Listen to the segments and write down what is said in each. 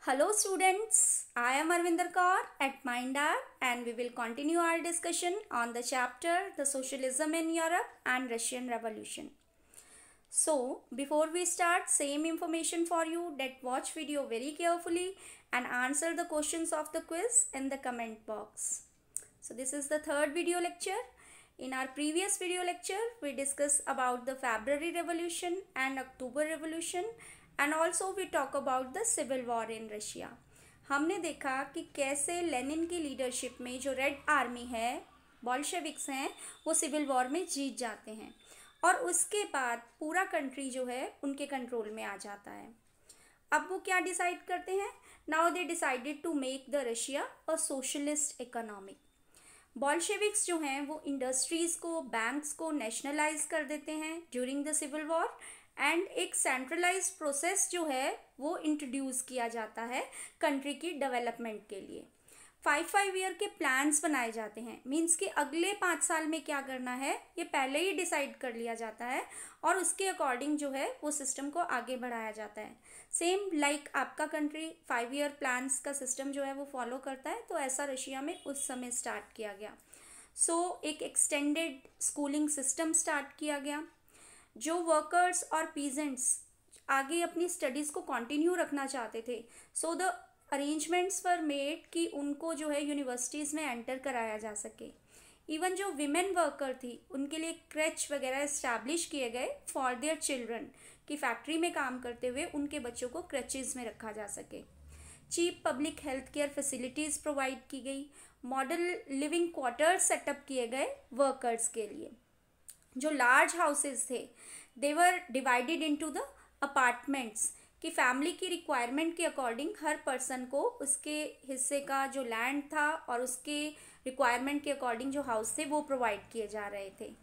Hello students, I am Arvinder Kaur at Mindapp and we will continue our discussion on the chapter The Socialism in Europe and Russian Revolution. So, before we start, same information for you that watch video very carefully and answer the questions of the quiz in the comment box. So, this is the third video lecture. In our previous video lecture, we discussed about the February Revolution and October Revolution and also we talk about the civil war in Russia. हमने देखा कि कैसे Lenin की leadership में जो red army है, Bolsheviks हैं, वो सिविल वॉर में जीत जाते हैं और उसके बाद पूरा कंट्री जो है उनके कंट्रोल में आ जाता है. अब वो क्या डिसाइड करते हैं? Now they decided to make the Russia a socialist economy. Bolsheviks जो हैं वो इंडस्ट्रीज़ को, बैंक्स को नेशनलाइज कर देते हैं during the civil war and एक सेंट्रलाइज प्रोसेस जो है वो इंट्रोड्यूस किया जाता है कंट्री की डेवलपमेंट के लिए. 5 ईयर के प्लान्स बनाए जाते हैं. मींस कि अगले 5 साल में क्या करना है ये पहले ही डिसाइड कर लिया जाता है और उसके अकॉर्डिंग जो है वो सिस्टम को आगे बढ़ाया जाता है. सेम लाइक आपका कंट्री 5 ईयर प्लान्स का सिस्टम जो है वो फॉलो करता है, तो ऐसा रशिया में उस समय स्टार्ट किया गया. सो एक एक्सटेंडेड स्कूलिंग सिस्टम स्टार्ट किया गया. जो वर्कर्स और पीजेंट्स आगे अपनी स्टडीज़ को कंटिन्यू रखना चाहते थे, so the arrangements were made कि उनको जो है यूनिवर्सिटीज़ में एंटर कराया जा सके. इवन जो विमेन वर्कर थी उनके लिए क्रेच वगैरह इस्टेब्लिश किए गए फॉर देयर चिल्ड्रन, कि फैक्ट्री में काम करते हुए उनके बच्चों को क्रेचेज़ में रखा जा सके. Cheap public health care facilities provide की गई. मॉडल लिविंग क्वार्टर्स सेटअप किए गए वर्कर्स के लिए. जो लार्ज हाउसेस थे they were divided into the apartments, कि फैमिली की रिक्वायरमेंट के अकॉर्डिंग हर पर्सन को उसके हिस्से का जो लैंड था और उसके रिक्वायरमेंट के अकॉर्डिंग जो हाउस थे वो प्रोवाइड किए जा रहे थे.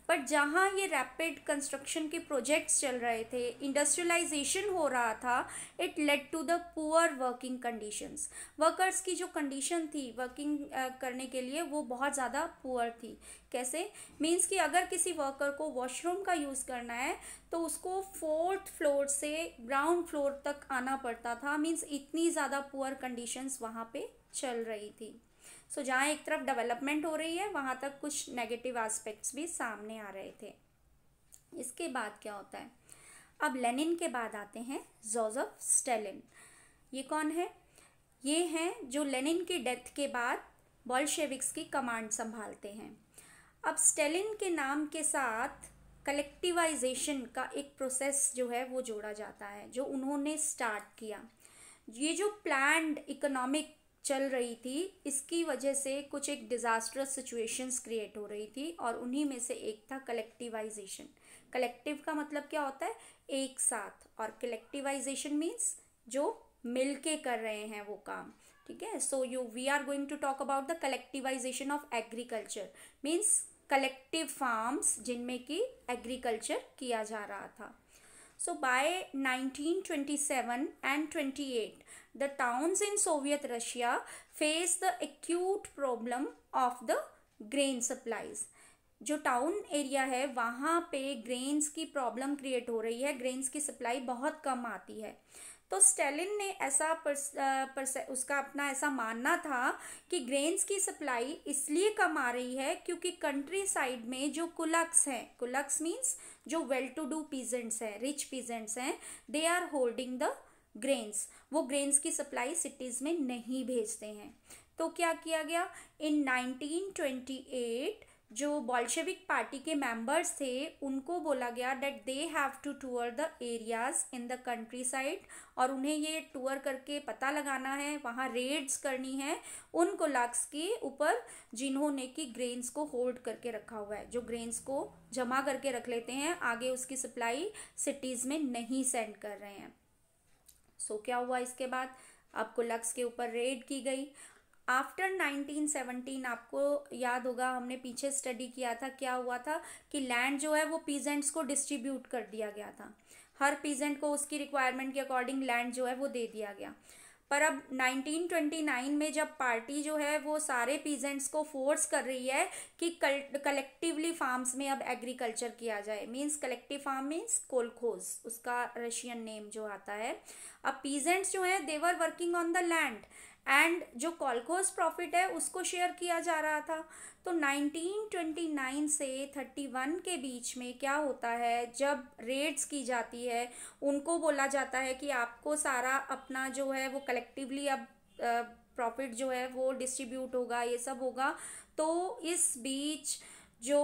बट जहाँ ये रैपिड कंस्ट्रक्शन के प्रोजेक्ट्स चल रहे थे, इंडस्ट्रियलाइजेशन हो रहा था, it led to the poor working conditions. Workers की जो कंडीशन थी वर्किंग करने के लिए वो बहुत ज़्यादा पुअर थी. कैसे? मीन्स कि अगर किसी वर्कर को वॉशरूम का यूज़ करना है तो उसको 4th फ्लोर से ग्राउंड फ्लोर तक आना पड़ता था. मीन्स इतनी ज़्यादा पुअर कंडीशंस वहाँ पे चल रही थी. सो जहाँ एक तरफ डेवलपमेंट हो रही है वहाँ तक कुछ नेगेटिव एस्पेक्ट्स भी सामने आ रहे थे. इसके बाद क्या होता है? अब लेनिन के बाद आते हैं जोसेफ स्टालिन. ये कौन है? ये हैं जो लेनिन की डेथ के बाद बोल्शेविक्स की कमांड संभालते हैं. अब स्टालिन के नाम के साथ कलेक्टिवाइजेशन का एक प्रोसेस जो है वो जोड़ा जाता है, जो उन्होंने स्टार्ट किया. ये जो प्लान्ड इकोनॉमिक चल रही थी इसकी वजह से कुछ एक डिजास्टरस सिचुएशंस क्रिएट हो रही थी और उन्हीं में से एक था कलेक्टिवाइजेशन. कलेक्टिव का मतलब क्या होता है? एक साथ, और कलेक्टिवाइजेशन मीन्स जो मिलके कर रहे हैं वो काम. ठीक है. So we are going to talk about the collectivisation of agriculture. Means collective farms जिनमें कि एग्रीकल्चर किया जा रहा था. So by 1927 and 28, the towns in Soviet Russia faced the acute problem of the grain supplies. जो town area है वहाँ पे ग्रेन्स की प्रॉब्लम क्रिएट हो रही है, ग्रेन्स की सप्लाई बहुत कम आती है. तो स्टालिन ने ऐसा उसका अपना ऐसा मानना था कि ग्रेन्स की सप्लाई इसलिए कम आ रही है क्योंकि कंट्री साइड में जो कुलक्स हैं, कुलक्स मीन्स जो वेल टू डू पीजेंट्स हैं, रिच पीजेंट्स हैं, they are holding the grains. वो ग्रेन्स की सप्लाई सिटीज़ में नहीं भेजते हैं. तो क्या किया गया? इन 1928 जो बोल्शेविक पार्टी के मेंबर्स थे उनको बोला गया that they have to tour the areas in the countryside, और उन्हें ये टूर करके पता लगाना है, वहाँ रेड्स करनी है उन कोलाक्स के ऊपर जिन्होंने कि ग्रेन्स को होल्ड करके रखा हुआ है, जो ग्रेन्स को जमा करके रख लेते हैं, आगे उसकी सप्लाई सिटीज़ में नहीं सेंड कर रहे हैं. सो क्या हुआ इसके बाद? अब कोलाक्स के ऊपर रेड की गई. आफ्टर 1917 आपको याद होगा हमने पीछे स्टडी किया था, क्या हुआ था कि लैंड जो है वो पीजेंट्स को डिस्ट्रीब्यूट कर दिया गया था. हर पीजेंट को उसकी रिक्वायरमेंट के अकॉर्डिंग लैंड जो है वो दे दिया गया. पर अब 1929 में जब पार्टी जो है वो सारे पीजेंट्स को फोर्स कर रही है कि कलेक्टिवली फार्म्स में अब एग्रीकल्चर किया जाए, मींस कलेक्टिव फार्म मींस कोलखोज, उसका रशियन नेम जो आता है। अब पीजेंट्स जो है they were working on the land and जो कॉलखोज प्रॉफिट है उसको शेयर किया जा रहा था। तो 1929 से 31 के बीच में क्या होता है, जब रेड्स की जाती है उनको बोला जाता है कि आपको सारा अपना जो है वो कलेक्टिवली अब प्रॉफिट जो है वो डिस्ट्रीब्यूट होगा, ये सब होगा। तो इस बीच जो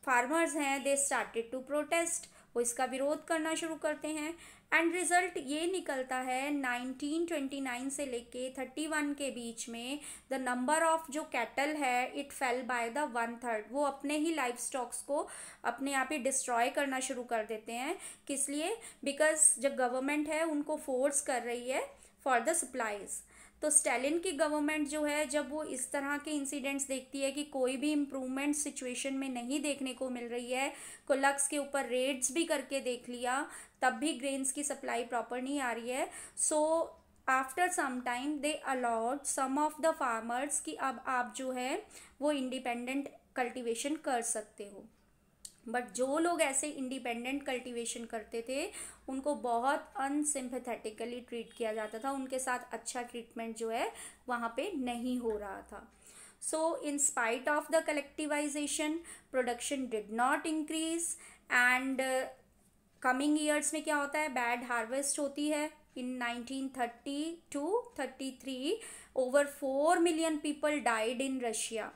फार्मर्स हैं दे स्टार्टेड टू प्रोटेस्ट, वो इसका विरोध करना शुरू करते हैं एंड रिजल्ट ये निकलता है 1929 से लेके 31 के बीच में द नंबर ऑफ जो कैटल है इट फेल बाय द 1/3। वो अपने ही लाइफ स्टॉक्स को अपने आप ही डिस्ट्रॉय करना शुरू कर देते हैं। किस लिए? बिकॉज जो गवर्नमेंट है उनको फोर्स कर रही है फॉर द सप्लाईज। तो स्टालिन की गवर्नमेंट जो है जब वो इस तरह के इंसिडेंट्स देखती है कि कोई भी इम्प्रूवमेंट सिचुएशन में नहीं देखने को मिल रही है, कोलक्स के ऊपर रेड्स भी करके देख लिया तब भी ग्रेन्स की सप्लाई प्रॉपर नहीं आ रही है, so after some time they allowed some of the farmers कि अब आप जो है वो इंडिपेंडेंट कल्टीवेशन कर सकते हो। बट जो लोग ऐसे इंडिपेंडेंट कल्टीवेशन करते थे उनको बहुत अनसिम्पैथेटिकली ट्रीट किया जाता था, उनके साथ अच्छा ट्रीटमेंट जो है वहाँ पे नहीं हो रहा था। So in spite of the collectivization production did not increase and coming years में क्या होता है, बैड हार्वेस्ट होती है। In 1930 to 33 over 4 million people died in Russia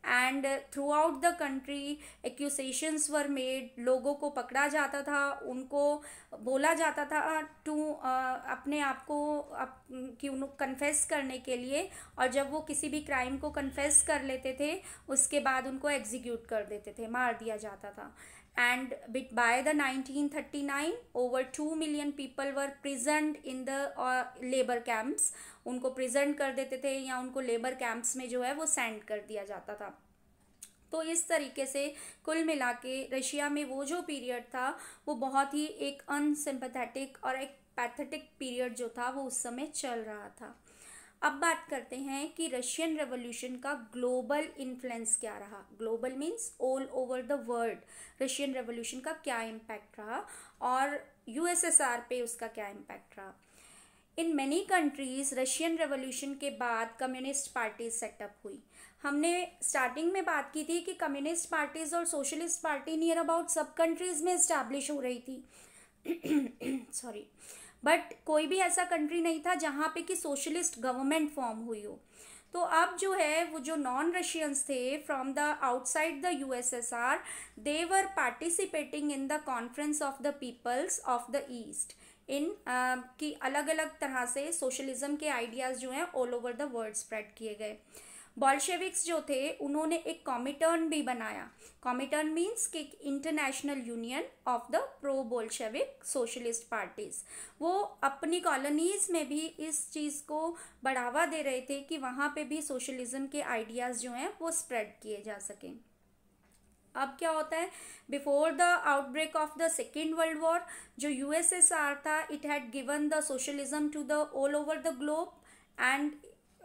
and throughout the country accusations were made. लोगों को पकड़ा जाता था, उनको बोला जाता था टू अपने आप को क्यों कन्फेस करने के लिए, और जब वो किसी भी क्राइम को कन्फेस कर लेते थे उसके बाद उनको एग्जीक्यूट कर देते थे, मार दिया जाता था। And by the 1939 over 2 million people were prisoned in the labor camps। उनको प्रिजेंट कर देते थे या उनको लेबर कैंप्स में जो है वो सेंड कर दिया जाता था। तो इस तरीके से कुल मिला के रशिया में वो जो पीरियड था वो बहुत ही एक अनसिम्पैथेटिक और एक पैथेटिक पीरियड जो था वो उस समय चल रहा था। अब बात करते हैं कि रशियन रेवोल्यूशन का ग्लोबल इन्फ्लुएंस क्या रहा। Global means all over the world Russian revolution का क्या इम्पैक्ट रहा और यूएसएसआर पे उसका क्या इम्पैक्ट रहा। In many countries Russian revolution के बाद कम्युनिस्ट पार्टीज सेटअप हुई। हमने स्टार्टिंग में बात की थी कि कम्युनिस्ट पार्टीज और सोशलिस्ट पार्टी नियर अबाउट सब कंट्रीज में इस्टेब्लिश हो रही थी सॉरी, बट कोई भी ऐसा कंट्री नहीं था जहाँ पे कि सोशलिस्ट गवर्नमेंट फॉर्म हुई हो। तो अब जो है वो जो नॉन रशियंस थे from the outside the USSR they were participating in the conference of the peoples of the East in की अलग अलग तरह से सोशलिज्म के आइडियाज़ जो हैं all over the world spread किए गए। बॉल्शेविक्स जो थे उन्होंने एक कॉमिटर्न भी बनाया। कॉमिटर्न मीन्स कि international union of the pro Bolshevik socialist parties. वो अपनी कॉलोनीज में भी इस चीज़ को बढ़ावा दे रहे थे कि वहाँ पे भी सोशलिज्म के आइडियाज़ जो हैं वो स्प्रेड किए जा सकें। अब क्या होता है, before the outbreak of the Second World War जो यूएसएसआर था it had given the socialism to the all over the globe and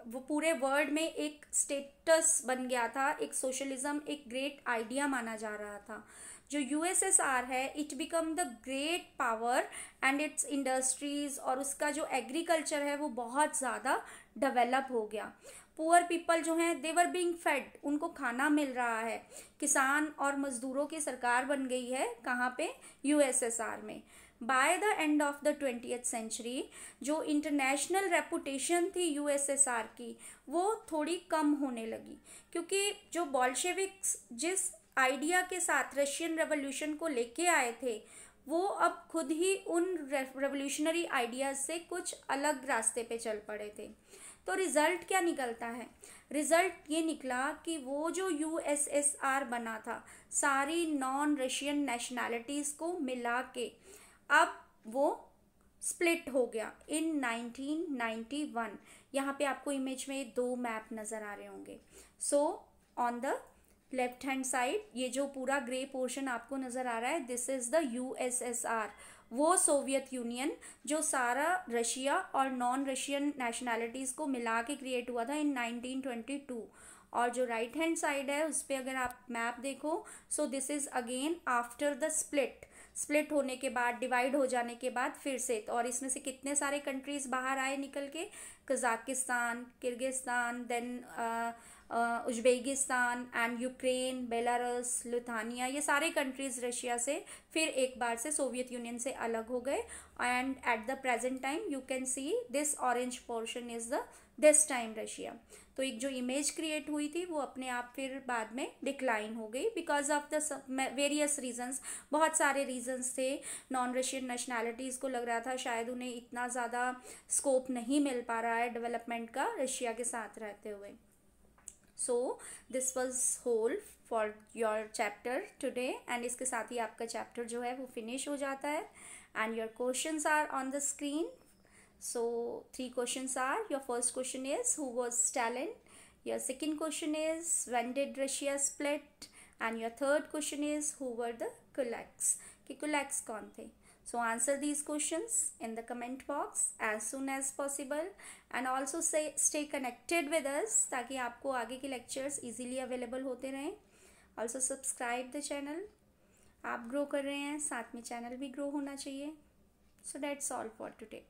वो पूरे वर्ल्ड में एक स्टेटस बन गया था, एक सोशलिज्म एक ग्रेट आइडिया माना जा रहा था। जो यूएसएसआर है it become the great power and it's industries और उसका जो एग्रीकल्चर है वो बहुत ज़्यादा डेवलप हो गया। पुअर पीपल जो हैं देवर बीइंग फेड, उनको खाना मिल रहा है। किसान और मजदूरों की सरकार बन गई है कहाँ पे, यूएसएसआर में। By the end of the 20th century जो इंटरनेशनल रेपुटेशन थी यूएसएसआर की वो थोड़ी कम होने लगी, क्योंकि जो बॉल्शेविक्स जिस आइडिया के साथ रशियन रेवोल्यूशन को लेके आए थे वो अब खुद ही उन रेवोल्यूशनरी आइडियाज से कुछ अलग रास्ते पे चल पड़े थे। तो रिजल्ट क्या निकलता है, रिजल्ट ये निकला कि वो जो यूएसएसआर बना था सारी नॉन रशियन नेशनैलिटीज़ को मिला के अब वो स्प्लिट हो गया इन 1991। यहाँ पे आपको इमेज में दो मैप नज़र आ रहे होंगे। So on the left hand side ये जो पूरा ग्रे पोर्शन आपको नज़र आ रहा है, दिस इज़ द यूएसएसआर, वो सोवियत यूनियन जो सारा रशिया और नॉन रशियन नेशनैलिटीज़ को मिला के क्रिएट हुआ था इन 1922। और जो राइट हैंड साइड है उस पर अगर आप मैप देखो, so this is again after the split होने के बाद, डिवाइड हो जाने के बाद फिर से। और इसमें से कितने सारे कंट्रीज़ बाहर आए निकल के, Kazakhstan, Kyrgyzstan, then Uzbekistan and Ukraine, Belarus, Lithuania, ये सारे कंट्रीज़ रशिया से फिर एक बार से सोवियत यूनियन से अलग हो गए। And at the present time you can see this orange portion is the this time Russia. तो एक जो इमेज क्रिएट हुई थी वो अपने आप फिर बाद में डिक्लाइन हो गई because of the various reasons, बहुत सारे रीजंस थे। नॉन रशियन नेशनैलिटीज़ को लग रहा था शायद उन्हें इतना ज़्यादा स्कोप नहीं मिल पा रहा है डेवलपमेंट का रशिया के साथ रहते हुए। So this was whole for your chapter today, and इसके साथ ही आपका चैप्टर जो है वो फिनिश हो जाता है। And your questions are on the screen. So 3 questions are, your first question is who was Stalin, your second question is when did Russia split, and your third question is who were the kulaks, कि kulaks कौन थे. So answer these questions in the comment box as soon as possible, and also stay connected with us ताकि आपको आगे के lectures easily available होते रहें. Also subscribe the channel. आप grow कर रहे हैं, साथ में channel भी grow होना चाहिए. So that's all for today.